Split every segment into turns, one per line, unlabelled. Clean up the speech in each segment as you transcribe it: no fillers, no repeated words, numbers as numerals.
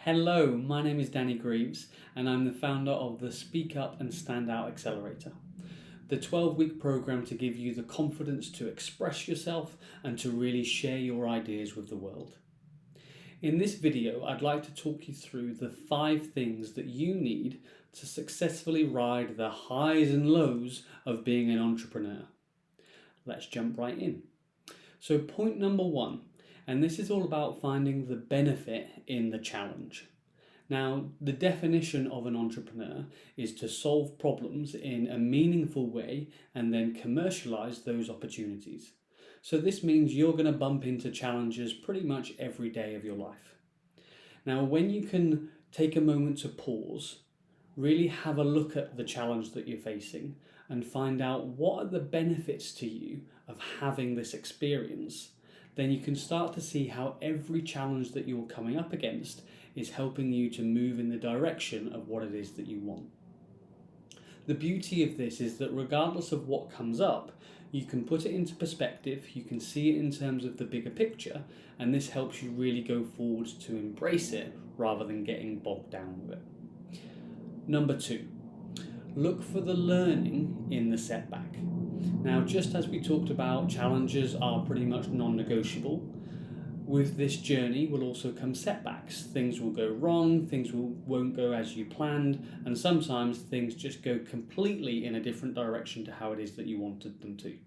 Hello, my name is Danny Greaves and I'm the founder of the Speak Up and Stand Out Accelerator, the 12-week program to give you the confidence to express yourself and to really share your ideas with the world. In this video, I'd like to talk you through the 5 things that you need to successfully ride the highs and lows of being an entrepreneur. Let's jump right in. So point number 1, and this is all about finding the benefit in the challenge. Now, the definition of an entrepreneur is to solve problems in a meaningful way and then commercialize those opportunities. So this means you're going to bump into challenges pretty much every day of your life. Now, when you can take a moment to pause, really have a look at the challenge that you're facing and find out what are the benefits to you of having this experience, then you can start to see how every challenge that you're coming up against is helping you to move in the direction of what it is that you want. The beauty of this is that regardless of what comes up, you can put it into perspective, you can see it in terms of the bigger picture, and this helps you really go forward to embrace it rather than getting bogged down with it. Number 2, look for the learning in the setback. Now, just as we talked about, challenges are pretty much non-negotiable. With this journey will also come setbacks. Things will go wrong, won't go as you planned, and sometimes things just go completely in a different direction to how it is that you wanted them to.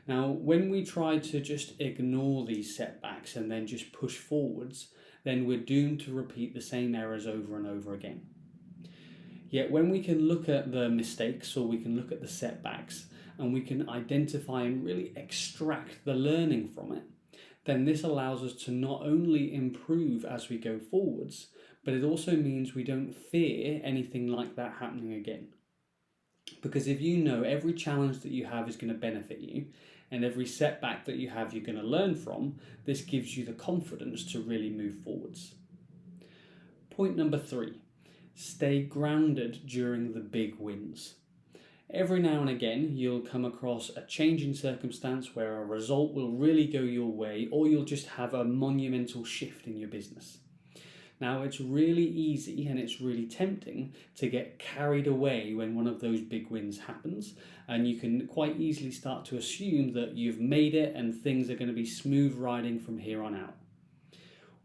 Now, when we try to just ignore these setbacks and then just push forwards, then we're doomed to repeat the same errors over and over again. Yet when we can look at the mistakes or we can look at the setbacks and we can identify and really extract the learning from it, then this allows us to not only improve as we go forwards, but it also means we don't fear anything like that happening again. Because if you know every challenge that you have is going to benefit you, and every setback that you have you're going to learn from, this gives you the confidence to really move forwards. Point number 3, stay grounded during the big wins. Every now and again, you'll come across a change in circumstance where a result will really go your way, or you'll just have a monumental shift in your business. Now, it's really easy and it's really tempting to get carried away when one of those big wins happens, and you can quite easily start to assume that you've made it and things are going to be smooth riding from here on out.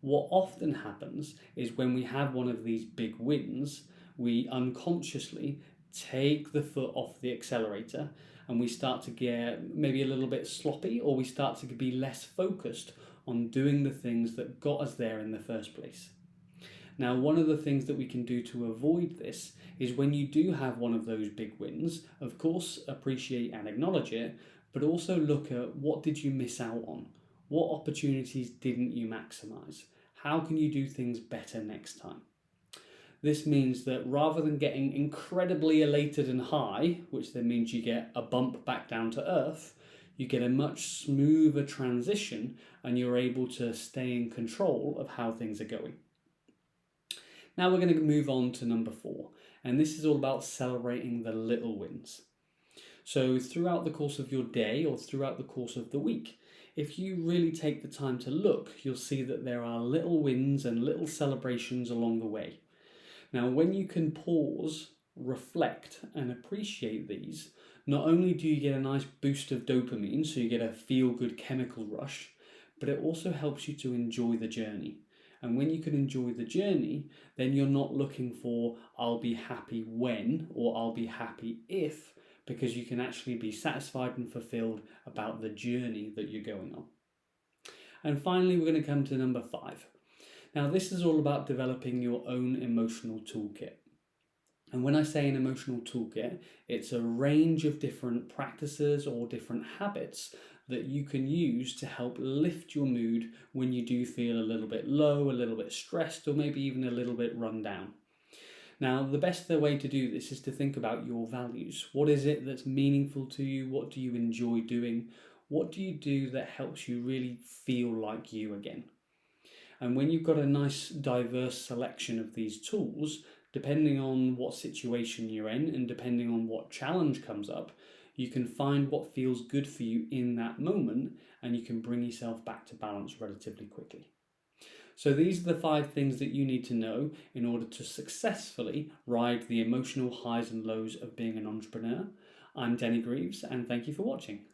What often happens is when we have one of these big wins, we unconsciously take the foot off the accelerator and we start to get maybe a little bit sloppy, or we start to be less focused on doing the things that got us there in the first place. Now, one of the things that we can do to avoid this is when you do have one of those big wins, of course, appreciate and acknowledge it, but also look at what did you miss out on? What opportunities didn't you maximize? How can you do things better next time? This means that rather than getting incredibly elated and high, which then means you get a bump back down to earth, you get a much smoother transition and you're able to stay in control of how things are going. Now we're going to move on to number 4, and this is all about celebrating the little wins. So throughout the course of your day or throughout the course of the week, if you really take the time to look, you'll see that there are little wins and little celebrations along the way. Now, when you can pause, reflect, and appreciate these, not only do you get a nice boost of dopamine, so you get a feel-good chemical rush, but it also helps you to enjoy the journey. And when you can enjoy the journey, then you're not looking for, I'll be happy when, or I'll be happy if, because you can actually be satisfied and fulfilled about the journey that you're going on. And finally, we're going to come to number 5. Now, this is all about developing your own emotional toolkit. And when I say an emotional toolkit, it's a range of different practices or different habits that you can use to help lift your mood when you do feel a little bit low, a little bit stressed, or maybe even a little bit run down. Now, the best way to do this is to think about your values. What is it that's meaningful to you? What do you enjoy doing? What do you do that helps you really feel like you again? And when you've got a nice diverse selection of these tools, depending on what situation you're in and depending on what challenge comes up, you can find what feels good for you in that moment and you can bring yourself back to balance relatively quickly. So these are the 5 things that you need to know in order to successfully ride the emotional highs and lows of being an entrepreneur. I'm Danny Greaves, and thank you for watching.